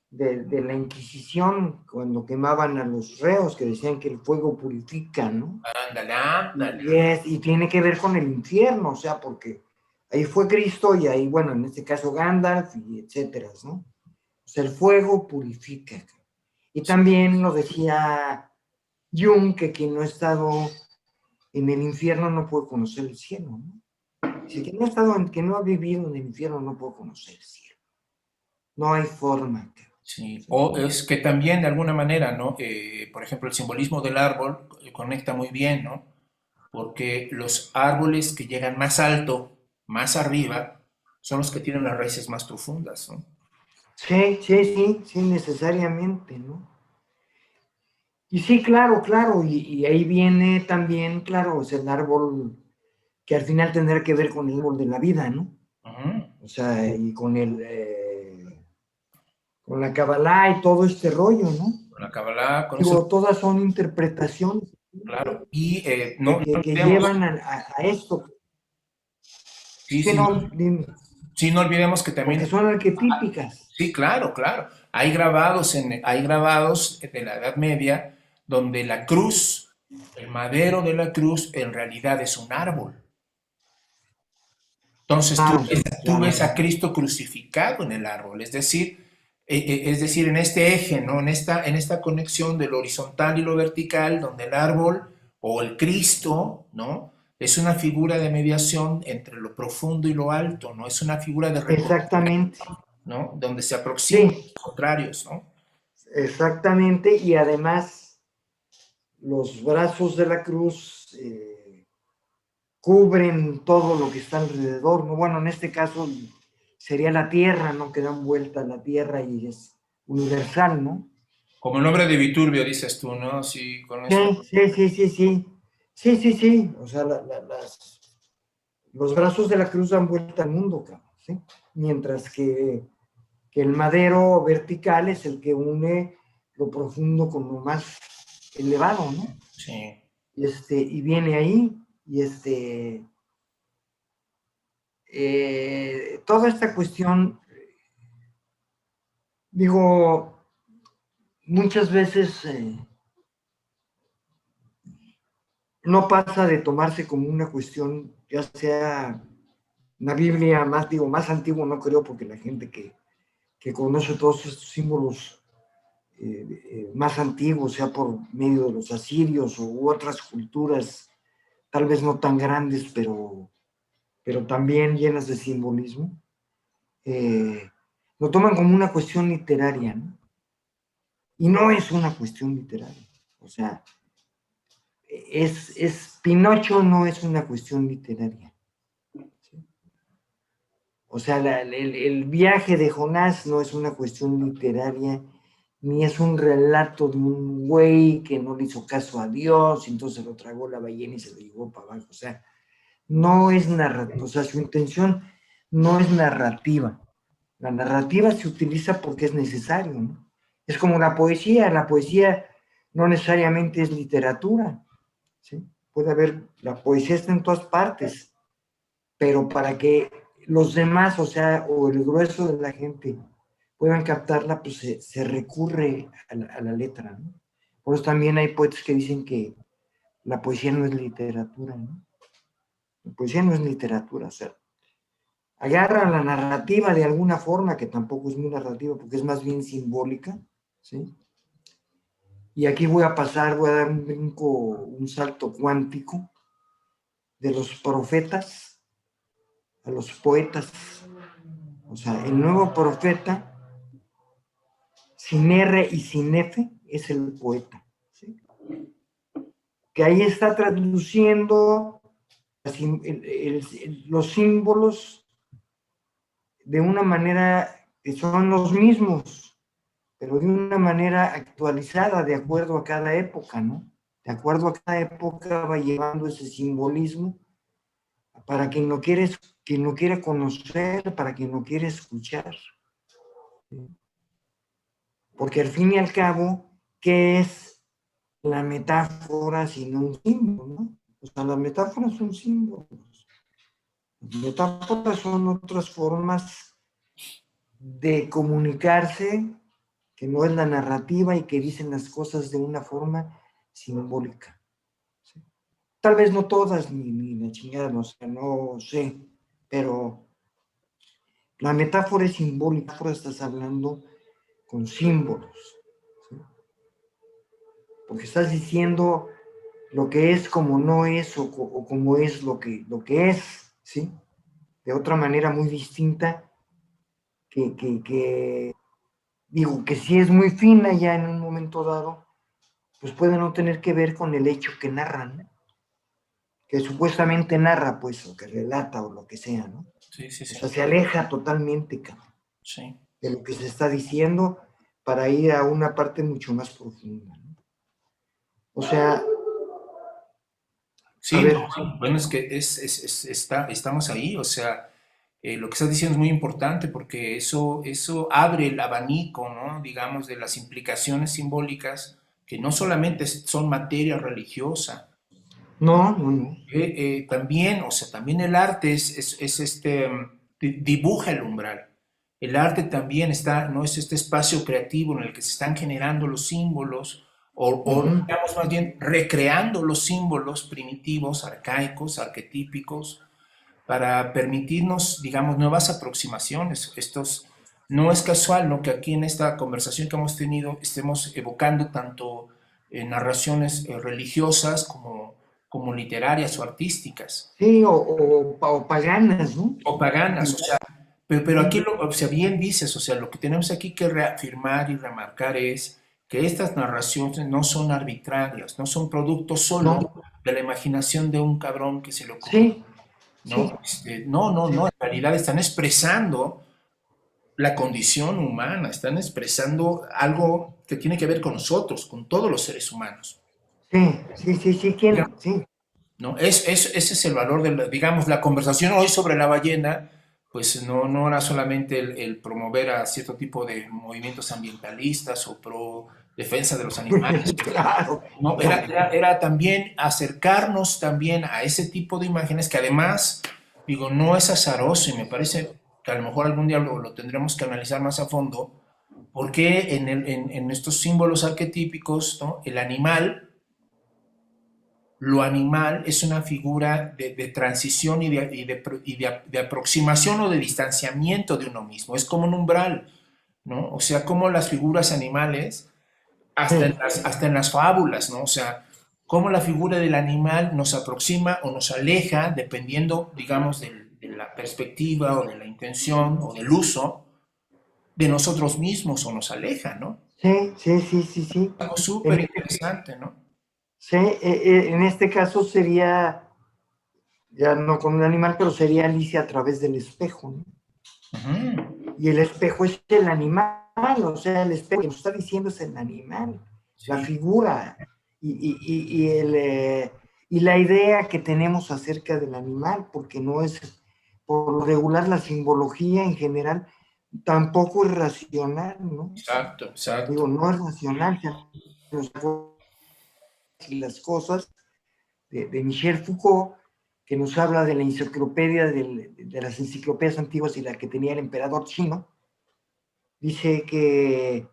de la Inquisición cuando quemaban a los reos, que decían que el fuego purifica, ¿no? Ándale. Y tiene que ver con el infierno, o sea, porque ahí fue Cristo y ahí, bueno, en este caso Gandalf y etcétera, ¿no? O sea, el fuego purifica. Y también lo decía Jung, que quien no ha estado en el infierno no puede conocer el cielo, ¿no? Si quien no ha estado, que no ha vivido en el infierno no puede conocer el cielo. No hay forma. Sí, o es que también de alguna manera, ¿no? Por ejemplo, el simbolismo del árbol conecta muy bien, ¿no? Porque los árboles que llegan más alto, más arriba, son los que tienen las raíces más profundas, ¿no? Sí, necesariamente, ¿no? Y sí, claro, y ahí viene también, claro, es el árbol que al final tendrá que ver con el árbol de la vida, ¿no? O sea, y con con la Kabbalah y todo este rollo, ¿no? Con la Kabbalah, con eso, Digo, todas son interpretaciones claro. Y no que olvidemos, llevan a esto. sí, Sí, sí, no, no, dime, sí, no olvidemos que porque también, son arquetípicas. sí, claro, claro. Hay grabados de la Edad Media donde la cruz, el madero de la cruz, en realidad es un árbol. Entonces Claro, tú claro. ves a Cristo crucificado en el árbol, es decir, en este eje, ¿no? En esta conexión de lo horizontal y lo vertical, donde el árbol o el Cristo, ¿no? Es una figura de mediación entre lo profundo y lo alto, ¿no? Es una figura de reconciliación, Exactamente. ¿no? Donde se aproximan Sí, los contrarios, ¿no? exactamente. Y además, los brazos de la cruz cubren todo lo que está alrededor, ¿no? Bueno, en este caso sería la tierra, ¿no? Que dan vuelta a la tierra y es universal, ¿no? Como el nombre de Viturbio, dices tú, ¿no? Sí, con Sí, esto. sí, sí, sí, sí. Sí, sí, sí. O sea, los brazos de la cruz dan vuelta al mundo, cabrón, ¿sí? Mientras que el madero vertical es el que une lo profundo con lo más elevado, ¿no? Sí. Y viene ahí, y toda esta cuestión, digo, muchas veces no pasa de tomarse como una cuestión, ya sea una Biblia más, digo, más antiguo, no creo, porque la gente que conoce todos estos símbolos más antiguos, sea por medio de los asirios u otras culturas, tal vez no tan grandes, pero también llenas de simbolismo, lo toman como una cuestión literaria, ¿no? Y no es una cuestión literaria. O sea, Pinocho no es una cuestión literaria. ¿Sí? O sea, el viaje de Jonás no es una cuestión literaria, ni es un relato de un güey que no le hizo caso a Dios, y entonces lo tragó la ballena y se lo llevó para abajo. O sea, no es narrativa, o sea, su intención no es narrativa. La narrativa se utiliza porque es necesario, ¿no? Es como la poesía no necesariamente es literatura, ¿sí? Puede haber, la poesía está en todas partes, pero para que los demás, o sea, o el grueso de la gente puedan captarla, pues se recurre a la letra, ¿no? Por eso también hay poetas que dicen que la poesía no es literatura, ¿no? La poesía no es literatura, o sea, agarran la narrativa de alguna forma, que tampoco es muy narrativa, porque es más bien simbólica, ¿sí? Y aquí voy a dar un brinco, un salto cuántico de los profetas a los poetas. O sea, el nuevo profeta, sin R y sin F, es el poeta, ¿sí? Que ahí está traduciendo los símbolos de una manera que son los mismos, pero de una manera actualizada, de acuerdo a cada época, ¿no? De acuerdo a cada época va llevando ese simbolismo para quien lo quiere conocer, para quien lo quiere escuchar. ¿Sí? Porque al fin y al cabo, ¿qué es la metáfora sino un símbolo, ¿no? O sea, las metáforas son símbolos. Las metáforas son otras formas de comunicarse que no es la narrativa y que dicen las cosas de una forma simbólica. ¿Sí? Tal vez no todas, ni la chingada, no sé, no sé, pero la metáfora es simbólica, estás hablando con símbolos, ¿sí? Porque estás diciendo lo que es como no es o como es lo que es, ¿sí? De otra manera muy distinta que digo, que si es muy fina ya en un momento dado, pues puede no tener que ver con el hecho que narran, ¿no? Que supuestamente narra, pues, o que relata o lo que sea, ¿no? Sí, sí, O sí. sea, se aleja totalmente, cabrón, Sí. de lo que se está diciendo para ir a una parte mucho más profunda, ¿no? O sea, a Sí, ver, no, bueno, es que estamos ahí, o sea, lo que estás diciendo es muy importante porque eso abre el abanico, ¿no? Digamos, de las implicaciones simbólicas que no solamente son materia religiosa, No, no, no. también, o sea, también el arte dibuja el umbral. El arte también está, no es este espacio creativo en el que se están generando los símbolos o digamos más bien recreando los símbolos primitivos, arcaicos, arquetípicos, para permitirnos, digamos, nuevas aproximaciones. No es casual, ¿no?, que aquí en esta conversación que hemos tenido estemos evocando tanto narraciones religiosas como literarias o artísticas. Sí, o paganas, ¿no? O paganas, o sea, pero aquí, o sea, bien dices, o sea, lo que tenemos aquí que reafirmar y remarcar es que estas narraciones no son arbitrarias, no son producto solo No, de la imaginación de un cabrón que se le ocurrió, sí, sí, ¿no? No, sí, en realidad están expresando la condición humana, están expresando algo que tiene que ver con nosotros, con todos los seres humanos. sí, ¿quién? Sí, ¿No? Ese es el valor de, digamos, la conversación hoy sobre la ballena, pues no era solamente el promover a cierto tipo de movimientos ambientalistas o pro defensa de los animales, claro, no, claro. era también acercarnos también a ese tipo de imágenes que además, digo, no es azaroso y me parece que a lo mejor algún día lo tendremos que analizar más a fondo, porque en estos símbolos arquetípicos, ¿no?, el animal, lo animal es una figura de transición de aproximación o de distanciamiento de uno mismo, es como un umbral, ¿no? O sea, como las figuras animales Sí, hasta en las fábulas, ¿no? O sea, cómo la figura del animal nos aproxima o nos aleja, dependiendo, digamos, de la perspectiva o de la intención o del uso de nosotros mismos o nos aleja, ¿no? sí. Algo En, súper interesante, ¿no? sí, en este caso sería, ya no con un animal, pero sería Alicia a través del espejo, ¿no? Ujú. Y el espejo es el animal, o sea, el espejo que nos está diciendo es el animal, la Sí, figura y la idea que tenemos acerca del animal, porque no es, por lo regular, la simbología en general tampoco es racional, ¿no? exacto, exacto. Digo, no es racional, y las cosas de Michel Foucault, que nos habla de la enciclopedia, de las enciclopedias antiguas y la que tenía el emperador chino. Dice que,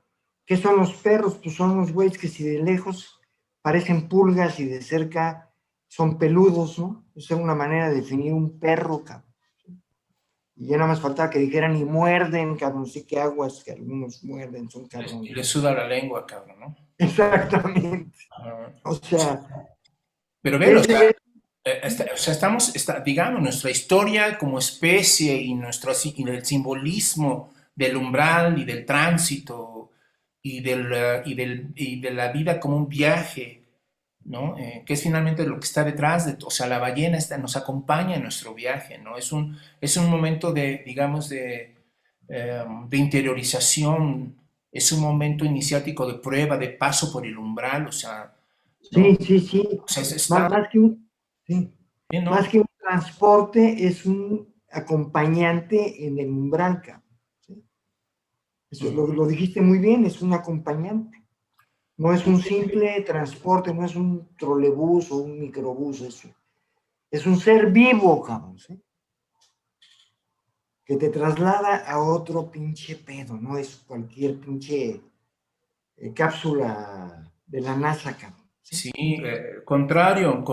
¿qué son los perros? Pues son los güeyes que si de lejos parecen pulgas y de cerca son peludos, ¿no? Esa es una manera de definir un perro, cabrón. Y ya nada más faltaba que dijeran y muerden, cabrón, sí que aguas, que algunos muerden, son Y cabrones. le suda la lengua, cabrón, ¿no? Exactamente. Ah, O sea, pero velo, o es, sea, o sea, digamos, nuestra historia como especie y el simbolismo del umbral y del tránsito y de la vida como un viaje, ¿no? Que es finalmente lo que está detrás de, o sea, la ballena nos acompaña en nuestro viaje, ¿no? Es un momento de, digamos, de interiorización, es un momento iniciático de prueba, de paso por el umbral, o sea, ¿no? sí. O sea, Más, está más que un, sí. bien, Más ¿no? que un transporte, es un acompañante en el umbral, cabrón, ¿sí? Eso lo dijiste muy bien, es un acompañante. No es un simple transporte, no es un trolebús o un microbús, es un ser vivo, cabrón, ¿sí? Que te traslada a otro pinche pedo, no es cualquier pinche cápsula de la NASA, cabrón, ¿sí? Sí, contrario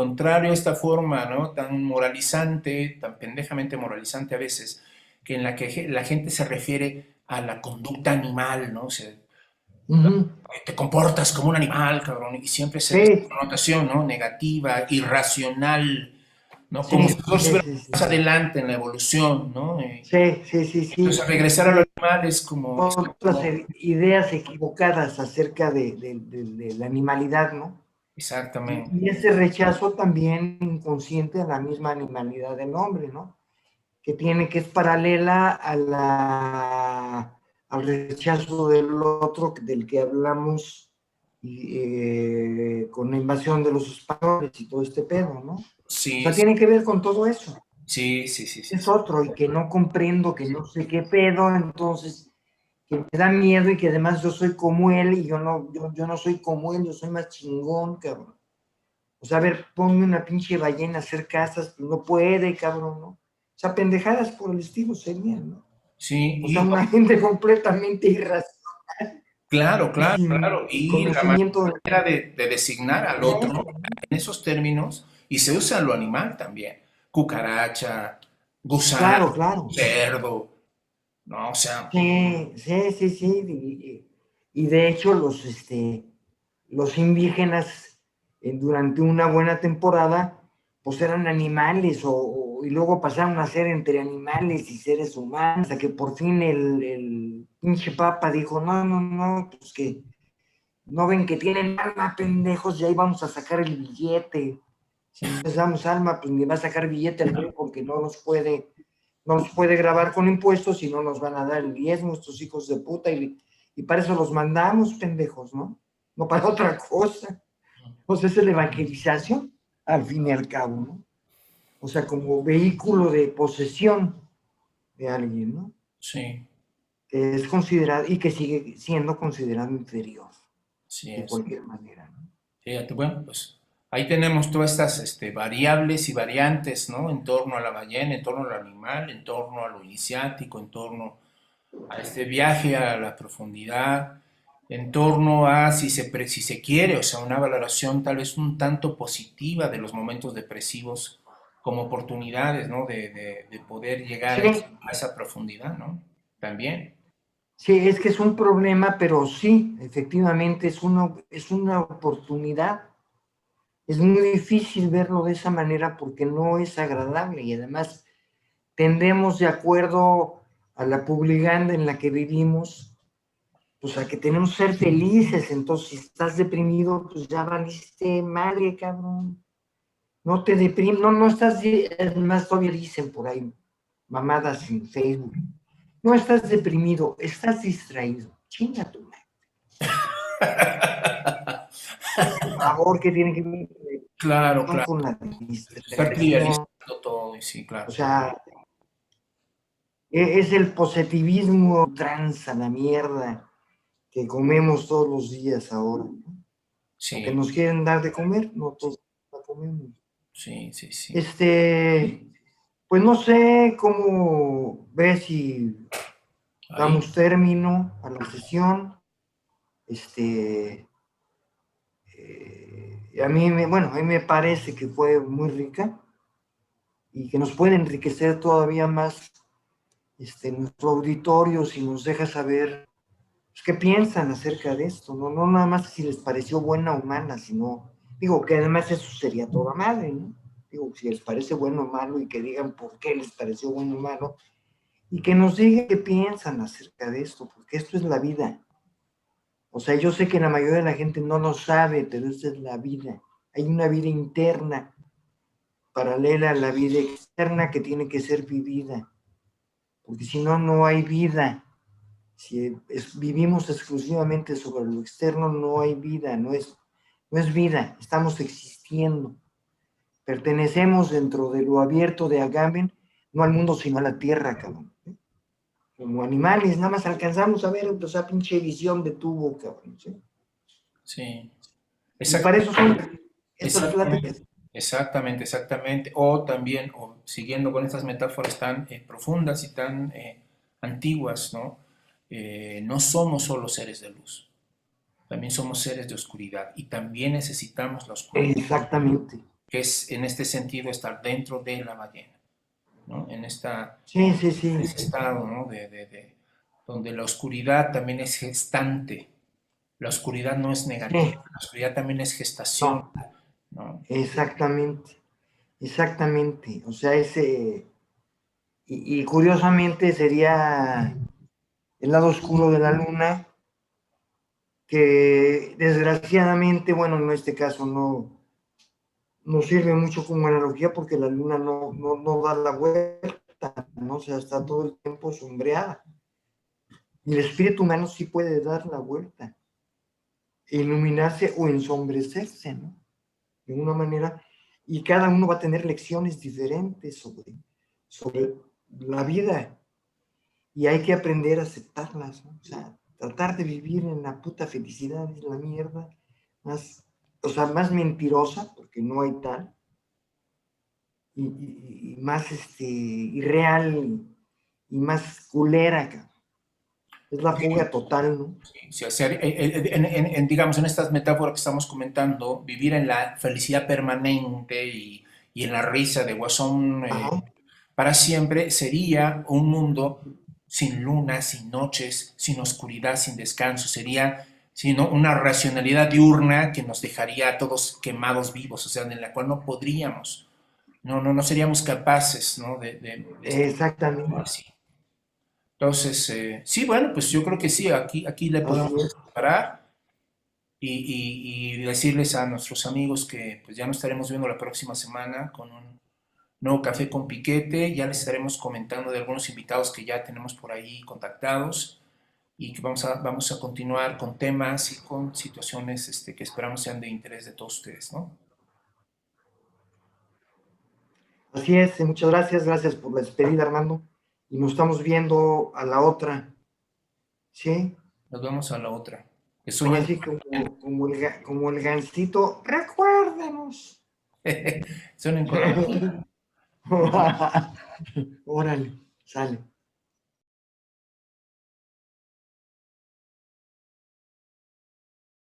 a esta forma, ¿no?, tan moralizante, tan pendejamente moralizante a veces, que en la que la gente se refiere a la conducta animal, ¿no? O sea, Ujú. te comportas como un animal, cabrón, y siempre se ve esa Sí, connotación, ¿no?, negativa, irracional, ¿no? Como si sí, nosotros estuviéramos más adelante en la evolución, ¿no? sí. Entonces, regresar a lo animal es como, Otras ideas equivocadas acerca de la animalidad, ¿no? exactamente, Y ese rechazo también inconsciente a la misma animalidad del hombre, ¿no? Que es paralela al rechazo del otro, del que hablamos con la invasión de los españoles y todo este pedo, ¿no? O sea, sí, sí. tiene que ver con todo eso. Sí, sí, sí, sí, Es sí. otro, y que no comprendo, que no sé qué pedo, entonces, que me da miedo y que además yo soy como él y yo no soy como él, yo soy más chingón, cabrón. O sea, a ver, ponme una pinche ballena a hacer casas, pues no puede, cabrón, ¿no? O sea, pendejadas por el estilo serían, ¿no? Sí, O sea, y una gente completamente irracional claro, y claro, sin claro. Y la conocimiento de manera de designar al otro en esos términos, y se usa lo animal también. Cucaracha, gusano, claro, claro. cerdo, ¿no? O sea, Sí, sí, sí, sí. Y de hecho, los indígenas, durante una buena temporada, pues eran animales, y luego pasaron a ser entre animales y seres humanos, hasta que por fin el pinche papa dijo, no, no, no, pues que no ven que tienen alma, pendejos, y ahí vamos a sacar el billete. Si no les damos alma, pues ni va a sacar billete el rey porque no nos puede grabar con impuestos y no nos van a dar el diezmo estos hijos de puta, y para eso los mandamos, pendejos, ¿no? No para otra cosa. Pues es la evangelización, al fin y al cabo, ¿no? O sea, como vehículo de posesión de alguien, ¿no? sí, Que es considerado y que sigue siendo considerado inferior sí de es. cualquier manera, ¿no? Fíjate, bueno, pues ahí tenemos todas estas variables y variantes, ¿no? En torno a la ballena, en torno al animal, en torno a lo iniciático, en torno a este viaje a la profundidad, en torno a si se quiere, o sea, una valoración tal vez un tanto positiva de los momentos depresivos como oportunidades, ¿no? De poder llegar Sí, a esa profundidad, ¿no? También. sí, es que es un problema, pero sí, efectivamente es una oportunidad. Es muy difícil verlo de esa manera porque no es agradable y además tendemos, de acuerdo a la publicidad en la que vivimos, pues a que tenemos que ser felices. Entonces, si estás deprimido, pues ya valiste madre, cabrón. No te deprimes, no, no estás, además todavía dicen por ahí, mamadas en Facebook. No estás deprimido, estás distraído. Chinga tu madre. Por favor, que tiene que Claro, ver claro. con la Está distracción. trivializando todo, y sí, O claro. sea, es el positivismo tranza, la mierda que comemos todos los días ahora, ¿no? Aunque Sí, nos quieren dar de comer, no todos la comemos. sí, sí, sí. Pues no sé cómo ves si Ahí, damos término a la sesión. Este, a mí me parece que fue muy rica y que nos puede enriquecer todavía más nuestro auditorio si nos deja saber pues, qué piensan acerca de esto, ¿no? No nada más si les pareció buena o mala, sino, digo, que además eso sería toda madre, ¿no? Digo, si les parece bueno o malo y que digan por qué les pareció bueno o malo y que nos digan qué piensan acerca de esto, porque esto es la vida. O sea, yo sé que la mayoría de la gente no lo sabe, pero esta es la vida. Hay una vida interna paralela a la vida externa que tiene que ser vivida, porque si no, no hay vida. Si vivimos exclusivamente sobre lo externo, no hay vida, no es vida, estamos existiendo. Pertenecemos dentro de lo abierto de Agamben, no al mundo, sino a la tierra, cabrón. Como animales, nada más alcanzamos a ver esa pinche visión de tubo, cabrón. ¿Sí? sí. Y para eso son estas Exactamente, pláticas. exactamente, exactamente. O también, o siguiendo con estas metáforas tan profundas y tan antiguas, ¿no? No somos solo seres de luz, también somos seres de oscuridad y también necesitamos la oscuridad, Exactamente. que es en este sentido estar dentro de la ballena, ¿no? Sí, sí, En sí. ese estado, ¿no? Donde la oscuridad también es gestante, la oscuridad no es Sí, negativa, la oscuridad también es gestación, no, ¿no? exactamente. Exactamente. O sea, y curiosamente sería el lado oscuro de la luna, que desgraciadamente, bueno, en este caso no sirve mucho como analogía porque la luna no da la vuelta, ¿no? O sea, está todo el tiempo sombreada. Y el espíritu humano sí puede dar la vuelta, iluminarse o ensombrecerse, ¿no? De una manera, y cada uno va a tener lecciones diferentes sobre sobre la vida y hay que aprender a aceptarlas, ¿no? O sea, tratar de vivir en la puta felicidad es la mierda más, o sea, más mentirosa, porque no hay tal, y más irreal y más culera, cabrón. Es la fuga total, ¿no? Sí, o sea, digamos, en estas metáforas que estamos comentando, vivir en la felicidad permanente y en la risa de Guasón Ajá. para siempre sería un mundo sin luna, sin noches, sin oscuridad, sin descanso. Sería sino una racionalidad diurna que nos dejaría a todos quemados vivos, o sea, en la cual no podríamos, no seríamos capaces, ¿no? de estar Exactamente. así. Entonces, sí, bueno, pues yo creo que sí, aquí le Así podemos es. parar y decirles a nuestros amigos que pues ya nos estaremos viendo la próxima semana con un nuevo Café con Piquete. Ya les estaremos comentando de algunos invitados que ya tenemos por ahí contactados y que vamos a continuar con temas y con situaciones que esperamos sean de interés de todos ustedes, ¿no? Así es. Muchas gracias. Gracias por la despedida, Armando. Y nos estamos viendo a la otra. ¿Sí? Nos vemos a la otra. Que Ahora sueñen. sí, como el gancito, recuérdanos. Sueñen con la... Órale, sale.